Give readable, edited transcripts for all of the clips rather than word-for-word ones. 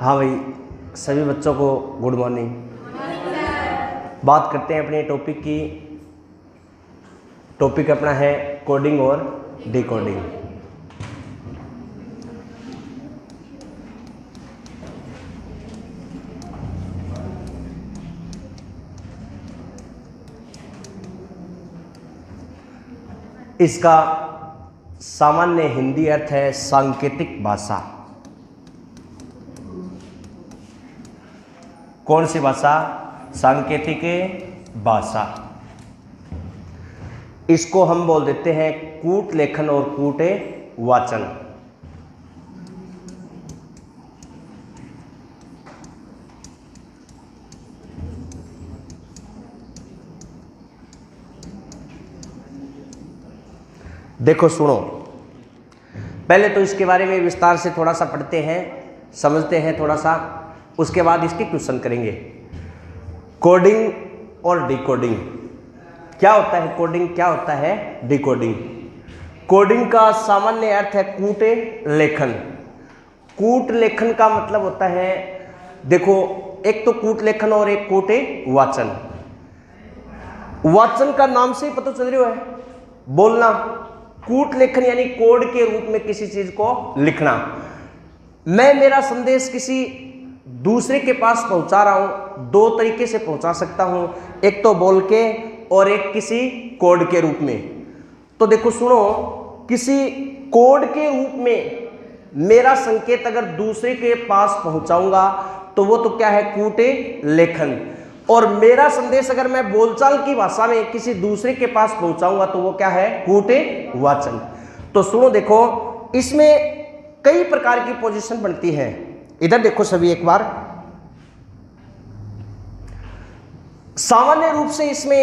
हाँ भाई, सभी बच्चों को गुड मॉर्निंग। बात करते हैं अपने टॉपिक की। टॉपिक अपना है कोडिंग और डिकोडिंग। इसका सामान्य हिंदी अर्थ है सांकेतिक भाषा। कौन सी भाषा? सांकेतिक भाषा। इसको हम बोल देते हैं कूट लेखन और कूट वाचन। देखो सुनो, पहले तो इसके बारे में विस्तार से थोड़ा सा पढ़ते हैं, समझते हैं थोड़ा सा, उसके बाद इसके क्वेश्चन करेंगे। कोडिंग और डिकोडिंग क्या होता है? कोडिंग क्या होता है? डिकोडिंग। कोडिंग का सामान्य अर्थ है कूट लेखन। कूट लेखन का मतलब होता है, देखो, एक तो कूट लेखन और एक कूट वाचन। वाचन का नाम से ही पता चल रहा है, बोलना। कूट लेखन यानी कोड के रूप में किसी चीज को लिखना। मैं मेरा संदेश किसी दूसरे के पास पहुंचा रहा हूं, दो तरीके से पहुंचा सकता हूं, एक तो बोल के और एक किसी कोड के रूप में। तो देखो सुनो, किसी कोड के रूप में मेरा संकेत अगर दूसरे के पास पहुंचाऊंगा तो वो तो क्या है? कूट लेखन। और मेरा संदेश अगर मैं बोलचाल की भाषा में किसी दूसरे के पास पहुंचाऊंगा तो वो क्या है? कूट वाचन। तो सुनो, देखो, इसमें कई प्रकार की पोजीशन बनती है। इधर देखो सभी एक बार। सामान्य रूप से इसमें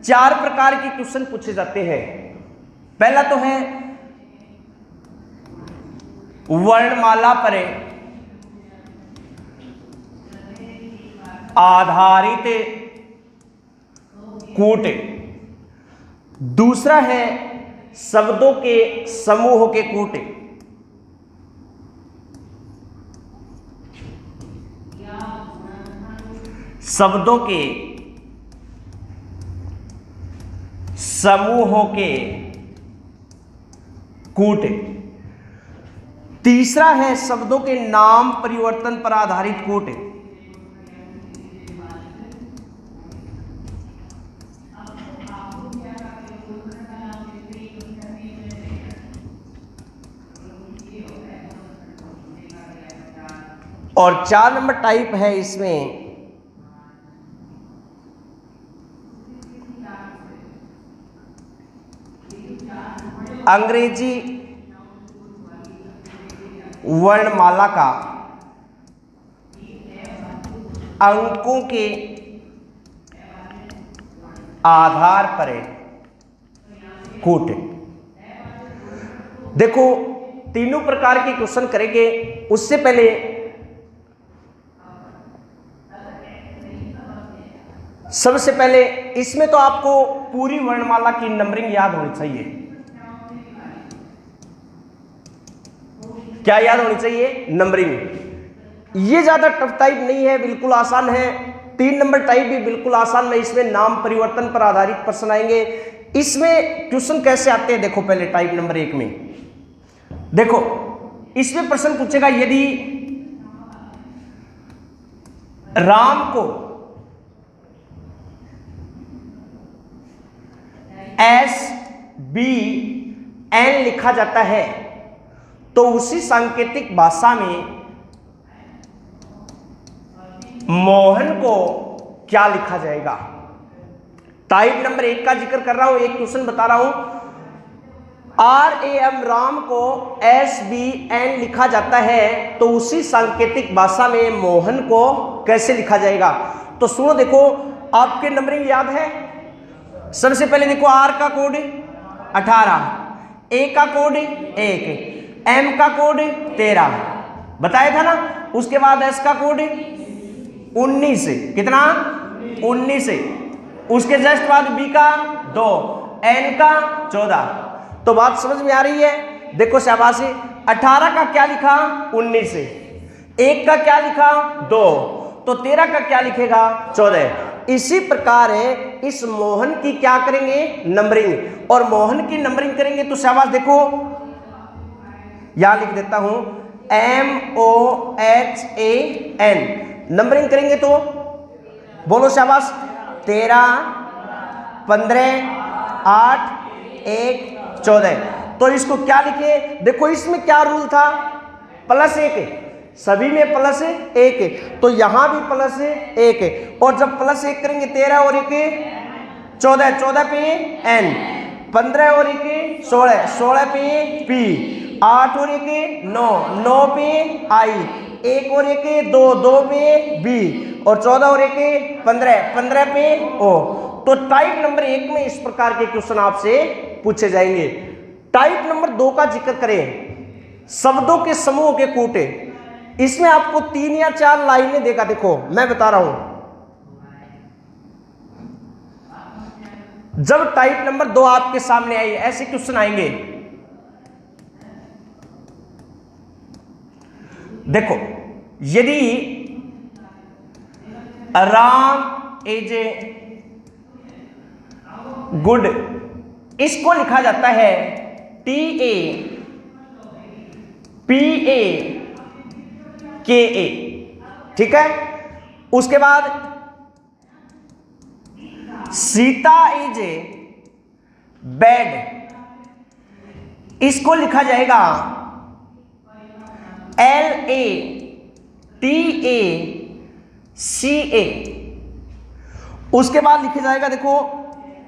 4 प्रकार के क्वेश्चन पूछे जाते हैं। पहला तो है वर्णमाला पर आधारित कूट। दूसरा है शब्दों के समूह के कूट। शब्दों के समूहों के कूट। तीसरा है शब्दों के नाम परिवर्तन पर आधारित कूट। और 4 नंबर टाइप है इसमें अंग्रेजी वर्णमाला का अंकों के आधार पर कूट। देखो, तीनों प्रकार के क्वेश्चन करेंगे। उससे पहले सबसे पहले इसमें तो आपको पूरी वर्णमाला की नंबरिंग याद होनी चाहिए। क्या याद होनी चाहिए? नंबरिंग। ये ज्यादा टफ टाइप नहीं है, बिल्कुल आसान है। 3 नंबर टाइप भी बिल्कुल आसान है। इसमें नाम परिवर्तन पर आधारित प्रश्न आएंगे। इसमें क्वेश्चन कैसे आते हैं देखो। पहले टाइप नंबर 1 में देखो, इसमें प्रश्न पूछेगा, यदि राम को SBN लिखा जाता है तो उसी सांकेतिक भाषा में मोहन को क्या लिखा जाएगा? टाइप नंबर 1 का जिक्र कर रहा हूं, एक क्वेश्चन बता रहा हूं। RAM राम को SBN लिखा जाता है तो उसी सांकेतिक भाषा में मोहन को कैसे लिखा जाएगा? तो सुनो, देखो, आपके नंबरिंग याद है। सबसे पहले देखो, R का कोड 18, A का कोड 1, M का कोड 13 बताया था ना। उसके बाद S का कोड 19, कितना? 19। उसके जस्ट बाद B का 2, N का 14। तो बात समझ में आ रही है? देखो शाबाशी, 18 का क्या लिखा? 19। 1 का क्या लिखा 2, तो 13 का क्या लिखेगा 14। इसी प्रकार है इस मोहन की क्या करेंगे नंबरिंग, और मोहन की नंबरिंग करेंगे तो शाबाश देखो यहां लिख देता हूं MOHAN, नंबरिंग करेंगे तो बोलो शाबाश 13, 15, 8, 1, 14। तो इसको क्या लिखे, देखो इसमें क्या रूल था +1, सभी में +1 है, तो यहां भी +1 है, और जब +1 करेंगे 13 और 1 14, 14 पे N, 15 और 1 16, 16 पे P, 8 और 1 9, 9 पे I, 1 और 1 2, 2 पे B, और 14 और 1 15, 15 पे O। तो टाइप नंबर 1 में इस प्रकार के क्वेश्चन आपसे पूछे जाएंगे। टाइप नंबर 2 का जिक्र करें, शब्दों के समूह के कूटे, इसमें आपको 3 या 4 लाइनें देगा, देखो मैं बता रहा हूं। जब टाइप नंबर 2 आपके सामने आई ऐसे क्वेश्चन आएंगे, देखो यदि राम इज गुड, इसको लिखा जाता है TAPAKA, ठीक है। उसके बाद सीता इज बैड, इसको लिखा जाएगा LATACA। उसके बाद लिखा जाएगा देखो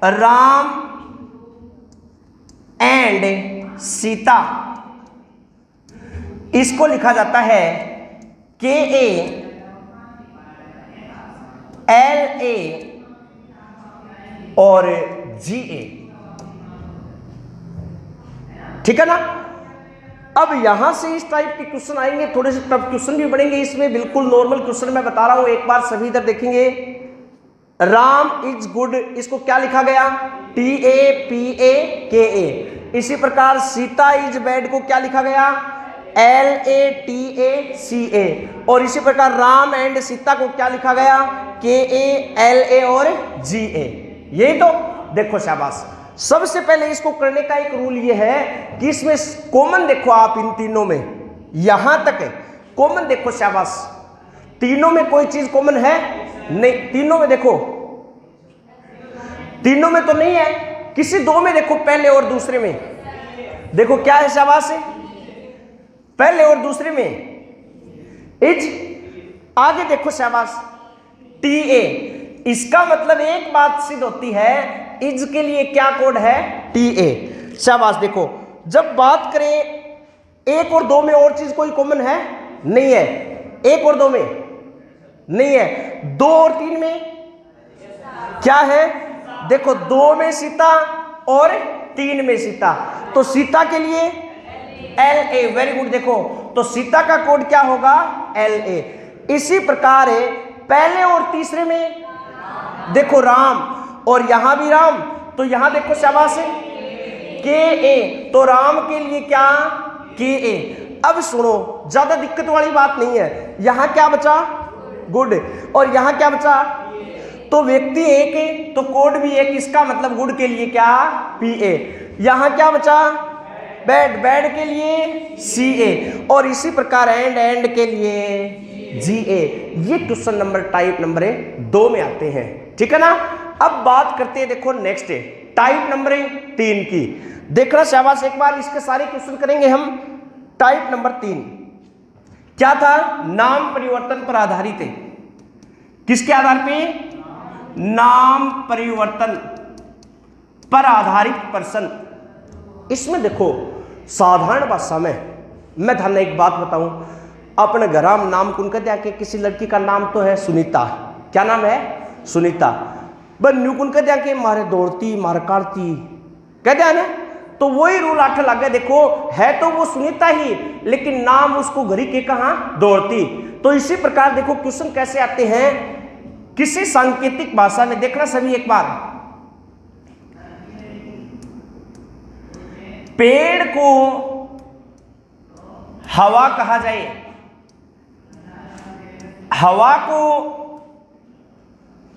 राम एंड सीता, इसको लिखा जाता है KALA और GA, ठीक है ना। अब यहां से इस टाइप के क्वेश्चन आएंगे, थोड़े से टफ क्वेश्चन भी बढ़ेंगे, इसमें बिल्कुल नॉर्मल क्वेश्चन मैं बता रहा हूं, एक बार सभी इधर देखेंगे। राम इज गुड, इसको क्या लिखा गया TAPAKA। इसी प्रकार सीता इज बैड को क्या लिखा गया LATACA, और इसी प्रकार राम एंड सीता को क्या लिखा गया KALA और GA। यही तो देखो शाबाश। सबसे पहले इसको करने का एक रूल ये है कि इसमें कॉमन देखो, आप इन तीनों में यहां तक है कॉमन देखो शाबाश, तीनों में कोई चीज कॉमन है नहीं, तीनों में देखो, तीनों में तो नहीं है, किसी 2 में देखो, पहले और दूसरे में देखो क्या है शाबाश, पहले और दूसरे में इज, आगे देखो शाबाश TA। इसका मतलब एक बात सिद्ध होती है, इज के लिए क्या कोड है TA, शाबाश। देखो जब बात करें 1 और 2 में और चीज कोई कॉमन है नहीं है, 1 और 2 में नहीं है, 2 और 3 में क्या है, देखो 2 में सीता और 3 में सीता, तो सीता के लिए LA, वेरी गुड। देखो तो सीता का कोड क्या होगा LA। इसी प्रकार है पहले और तीसरे में देखो राम, और यहां भी राम, तो यहां देखो शाबाश KA, तो राम के लिए क्या KA। अब सुनो ज्यादा दिक्कत वाली बात नहीं है, यहां क्या बचा गुड, और यहां क्या बचा, तो व्यक्ति एक है तो कोड भी एक, इसका मतलब गुड के लिए क्या PA। यहां क्या बचा बैड, बैड के लिए CA, और इसी प्रकार एंड के लिए GA। ये क्वेश्चन नंबर टाइप नंबर 2 में आते हैं, ठीक है ना। अब बात करते हैं देखो नेक्स्ट टाइप नंबर 3 की, देखना शाबाश, एक बार इसके सारे क्वेश्चन करेंगे हम। टाइप नंबर 3 क्या था, नाम परिवर्तन पर आधारित है। किसके आधार पे, नाम परिवर्तन पर आधारित प्रश्न। इसमें देखो साधारण भाषा में मैं थाने एक बात बताऊं, अपने घर में नाम कौन कहते हैं, किसी लड़की का नाम तो है सुनीता, क्या नाम है सुनीता, बन्यू कौन कहते हैं कि मारे दौड़ती मारे काटती कहते हैं ना, तो वही रूल 8 लग गया। देखो है तो वो सुनीता ही, लेकिन नाम उसको घड़ी के कहां दौड़ती। तो इसी प्रकार देखो क्वेश्चन कैसे आते हैं किसी सांकेतिक भाषा में, देखना सभी एक बार। पेड़ को हवा कहा जाए हवा को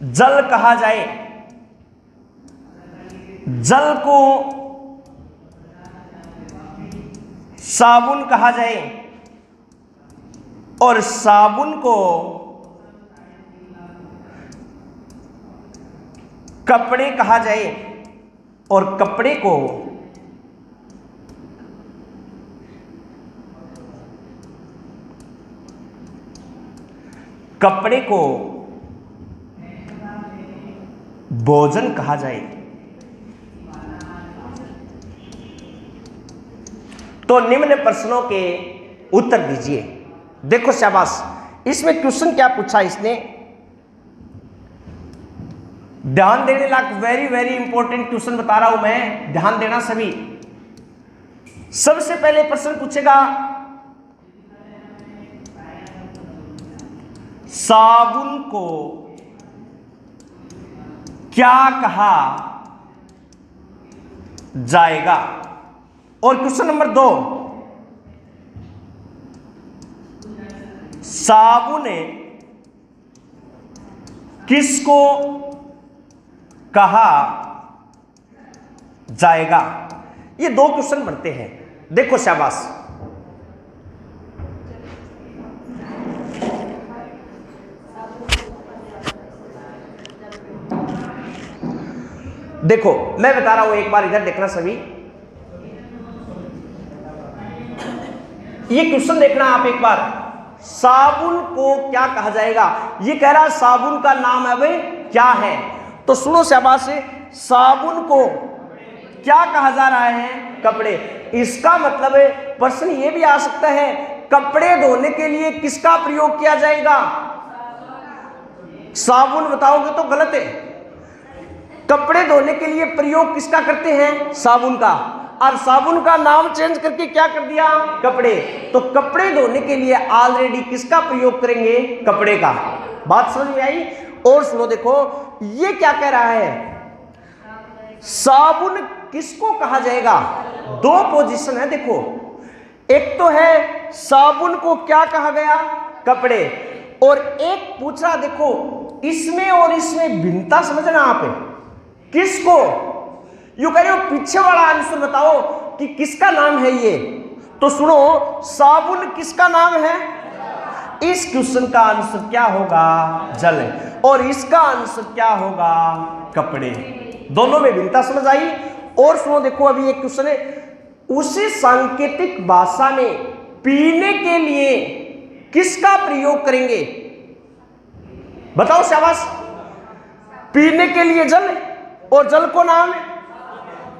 जल कहा जाए, जल को साबुन कहा जाए और साबुन को कपड़े कहा जाए और कपड़े को भोजन कहा जाए, तो निम्न प्रश्नों के उत्तर दीजिए। देखो शाबाश, इसमें क्वेश्चन क्या पूछा इसने, ध्यान देने लायक वेरी वेरी इंपॉर्टेंट क्वेश्चन बता रहा हूं मैं, ध्यान देना सभी। सबसे पहले प्रश्न पूछेगा साबुन को क्या कहा जाएगा, और क्वेश्चन नंबर 2, साबुन किसको कहा जाएगा। ये 2 क्वेश्चन बनते हैं। देखो शाबाश, देखो मैं बता रहा हूं, एक बार इधर देखना सभी, ये क्वेश्चन देखना आप एक बार। साबुन को क्या कहा जाएगा, ये कह रहा साबुन का नाम है भाई क्या है, तो सुनो शाबाश, साबुन को क्या कहा जा रहा है, कपड़े। इसका मतलब है प्रश्न ये भी आ सकता है, कपड़े धोने के लिए किसका प्रयोग किया जाएगा, साबुन बताओगे तो गलत है। कपड़े धोने के लिए प्रयोग किसका करते हैं, साबुन का, और साबुन का नाम चेंज करके क्या कर दिया, कपड़े। तो कपड़े धोने के लिए ऑलरेडी किसका प्रयोग करेंगे, कपड़े का। बात समझ में आई। और सुनो देखो, ये क्या कह रहा है, साबुन किसको कहा जाएगा, 2 पोजीशन है। देखो, एक तो है साबुन को क्या कहा गया, कपड़े, और एक पूछा, देखो इसमें और इसमें भिन्नता समझना आप, किसको, यू कह रहे हो पीछे वाला आंसर बताओ कि किसका नाम है ये। तो सुनो, साबुन किसका नाम है, इस क्वेश्चन का आंसर क्या होगा, जल, और इसका आंसर क्या होगा, कपड़े। दोनों में भिन्नता समझ आई। और सुनो देखो, अभी एक क्वेश्चन है, उसी सांकेतिक भाषा में पीने के लिए किसका प्रयोग करेंगे, बताओ शाबाश। पीने के लिए जल और जल को नाम है,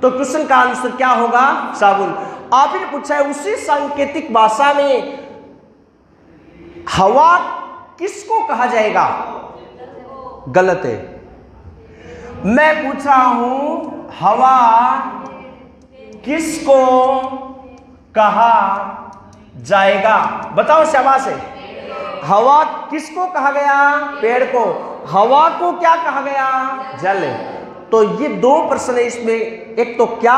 तो क्वेश्चन का आंसर क्या होगा, साबुन। आपने पूछा है उसी सांकेतिक भाषा में हवा किसको कहा जाएगा, गलत है। मैं पूछ रहा हूं हवा किसको कहा जाएगा, बताओ शाबाश है। हवा किसको कहा गया, पेड़ को। हवा को क्या कहा गया, जल। तो ये 2 प्रश्न है इसमें, एक तो क्या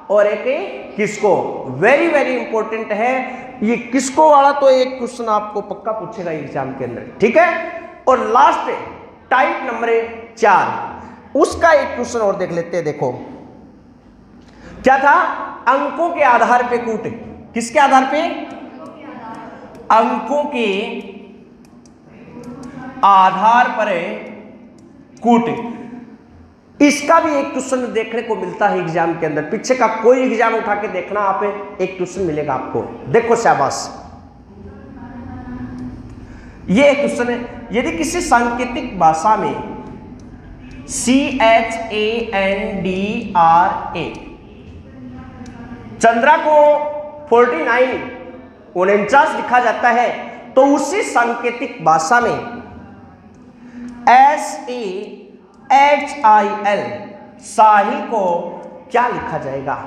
और एक किसको। वेरी वेरी इंपॉर्टेंट है ये किसको वाला, तो एक क्वेश्चन आपको पक्का पूछेगा एग्जाम के अंदर, ठीक है। और लास्ट टाइप नंबर 4, उसका एक क्वेश्चन और देख लेते हैं। देखो क्या था, अंकों के आधार पे कूट। किसके आधार पे, अंकों के आधार पर कूट। इसका भी एक क्वेश्चन देखने को मिलता है एग्जाम के अंदर, पीछे का कोई एग्जाम उठा के देखना आप, एक क्वेश्चन मिलेगा आपको। देखो शाबाश, ये एक क्वेश्चन है, यदि किसी सांकेतिक भाषा में CHANDRA चंद्रा को 49 लिखा जाता है, तो उसी सांकेतिक भाषा में SAHIL साहिल को क्या लिखा जाएगा।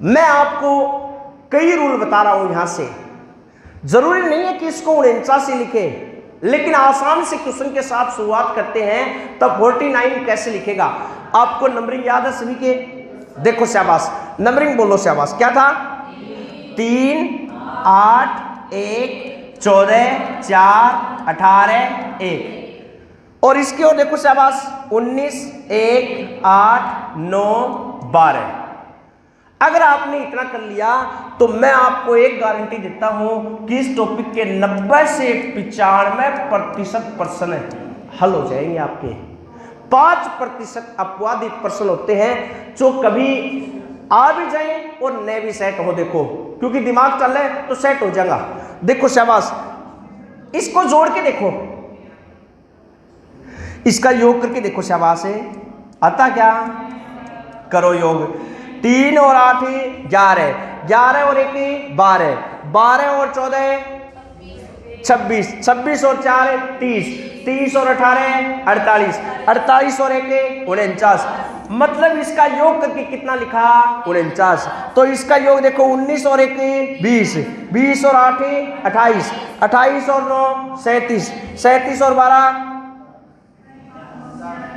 मैं आपको कई रूल बता रहा हूं यहां से, जरूरी नहीं है कि इसको 49 लिखे, लेकिन आसान से क्वेश्चन के साथ शुरुआत करते हैं, तब 49 कैसे लिखेगा। आपको नंबरिंग याद है सभी के, देखो शाबाश, नंबरिंग बोलो शाबाश। क्या था, 3 8 1 14, 4, 18, 1। और इसकी ओर देखो शाबाश, 19, 1, 8, 9, 12। अगर आपने इतना कर लिया तो मैं आपको एक गारंटी देता हूं कि इस टॉपिक के 90 से 95% प्रश्न हल हो जाएंगे आपके। 5% अपवादित प्रश्न होते हैं जो कभी आ भी जाए और न भी सेट हो। देखो क्योंकि दिमाग चल रहा है तो सेट हो जाएगा। देखो शाबाश, इसको जोड़ के देखो, इसका योग करके देखो शाबाश है, आता क्या? करो योग। 3 और 8 11, 11 और 1 12, 12 और 14 26, 26 और 4 30, 30 और 18 48, 48 और 1 49। मतलब इसका योग करके कितना लिखा? 49। तो इसका योग देखो, 19 और 1 20, 20 और 8 28, 28 और 9 37, 37 और 12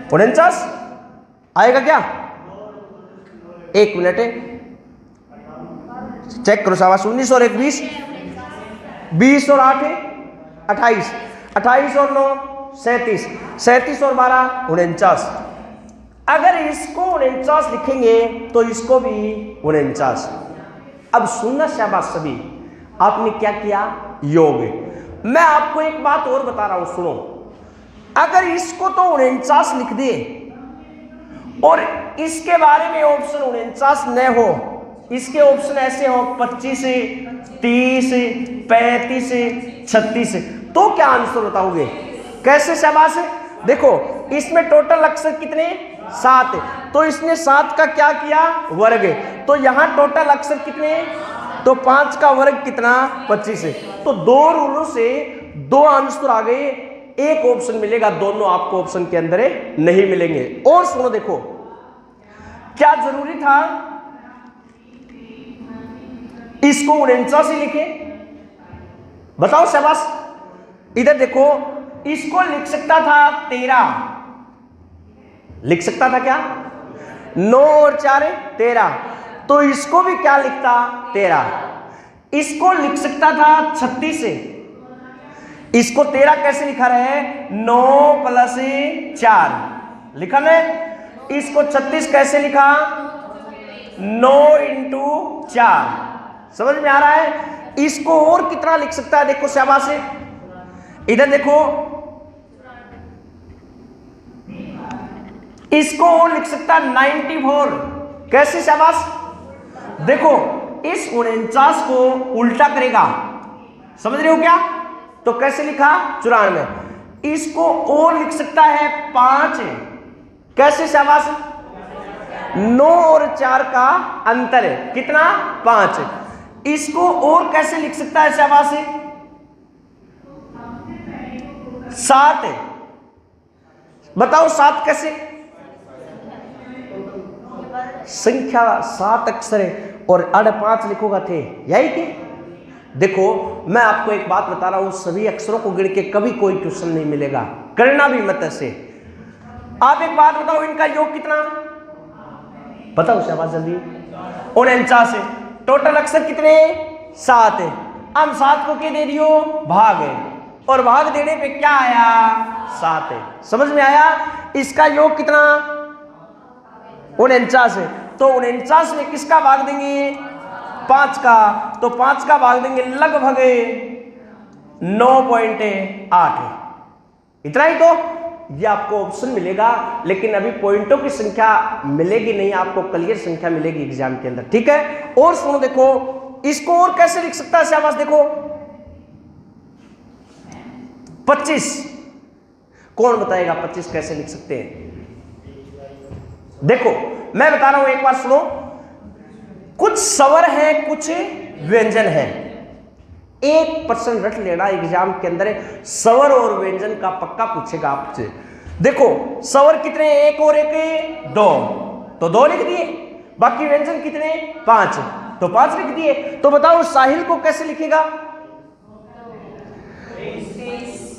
49 आएगा क्या? एक मिनट चेक करो शाबाश। 19 और 1 20, 20 और 8 28, 28 और 9 37, 37 और 12 49। अगर इसको 49 लिखेंगे तो इसको भी 49। अब सुनना शाबाश सभी, आपने क्या किया? योग। मैं आपको एक बात और बता रहा हूं, सुनो। अगर इसको तो 49 लिख दे और इसके बारे में ऑप्शन 49 न हो, इसके ऑप्शन ऐसे हो 25, 30, 35, 36, तो क्या आंसर बताओगे? कैसे शाबाश? देखो इसमें टोटल अक्षर कितने? 7। तो इसने 7 का क्या किया? वर्ग। तो यहां टोटल अक्षर कितने? तो 5 का वर्ग कितना? 25 है। तो 2 रूलों से 2 आंसर आ गए, एक ऑप्शन मिलेगा, दोनों आपको ऑप्शन के अंदर नहीं मिलेंगे। और सुनो, देखो क्या जरूरी था इसको 49 ही लिखे? बताओ शाबाश। इधर देखो, इसको लिख सकता था 13, लिख सकता था क्या? 9 और 4 13, तो इसको भी क्या लिखता? 13। इसको लिख सकता था 36 से, इसको 13 कैसे लिखा रहे? 9 प्लस 4 लिखा है। इसको 36 कैसे लिखा? 9 इंटू 4। समझ में आ रहा है? इसको और कितना लिख सकता है? देखो शाबाश, इधर देखो, इसको और लिख सकता है 94। कैसे शाबाश? देखो इस 49 को उल्टा करेगा, समझ रहे हो क्या? तो कैसे लिखा? 94। इसको और लिख सकता है 5। कैसे शाबाश? 9 और 4 का अंतर है कितना? 5। इसको और कैसे लिख सकता है शाबाश? 7। बताओ 7 कैसे? संख्या 7 अक्षर है और 5 लिखोगा थे, यही कि? देखो मैं आपको एक बात बता रहा हूं, सभी अक्षरों को गिन के कभी कोई क्वेश्चन नहीं मिलेगा, करना भी मत ऐसे। आप एक बात बताओ, इनका योग कितना? बताओ शाबाश जल्दी। 49 है। टोटल अक्षर कितने? 7 है। हम 7 को क्या दे दियो? भाग है, और भाग देने पे क्या आया? 7 है। समझ में आया? इसका योग कितना? 49 है। तो 49 में किसका भाग देंगे? 5 का। तो 5 का भाग देंगे लगभग 9.8 है। इतना ही तो ये आपको ऑप्शन मिलेगा, लेकिन अभी पॉइंटों की संख्या मिलेगी नहीं, आपको क्लियर संख्या मिलेगी एग्जाम के अंदर, ठीक है? और सुनो, देखो इसको और कैसे लिख सकता है शाबाश? देखो 25, कौन बताएगा 25 कैसे लिख सकते हैं? देखो मैं बता रहा हूं, एक बार सुनो। कुछ स्वर है, कुछ व्यंजन है। 1% रट लेना एग्जाम के अंदर, स्वर और व्यंजन का पक्का पूछेगा आपसे। देखो स्वर कितने? 1 और 1 2, तो 2 लिख दिए। बाकी व्यंजन कितने? 5, तो 5 लिख दिए। तो बताओ साहिल को कैसे लिखेगा?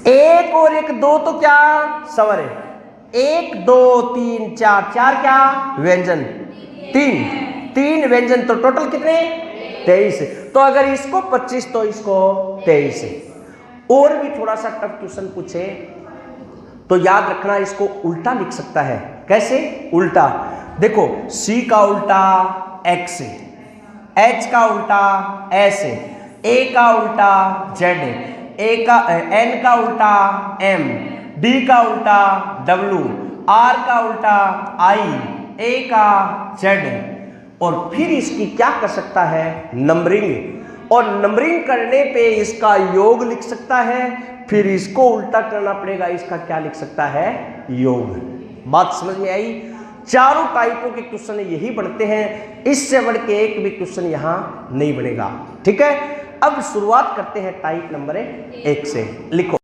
1 और 1 2 तो क्या स्वर है? 1 2 3 4, 4 क्या व्यंजन? 3 व्यंजन, तो टोटल कितने? 23। तो अगर इसको 25 तो इसको 23। और भी थोड़ा सा टफ क्वेश्चन पूछे तो याद रखना, इसको उल्टा लिख सकता है। कैसे उल्टा? देखो, C का उल्टा X है, H का उल्टा S है, A का उल्टा Z है, N का उल्टा M, D का उल्टा W, R का उल्टा I, A का Z है। और फिर इसकी क्या कर सकता है? नंबरिंग। और नंबरिंग करने पे इसका योग लिख सकता है, फिर इसको उल्टा करना पड़ेगा, इसका क्या लिख सकता है? योग। बात समझ में आई? चारों टाइपों के क्वेश्चन यही बनते हैं, इससे बढ़ के एक भी क्वेश्चन यहां नहीं बनेगा। ठीक है, अब शुरुआत करते हैं टाइप नंबर 1 से। लिखो,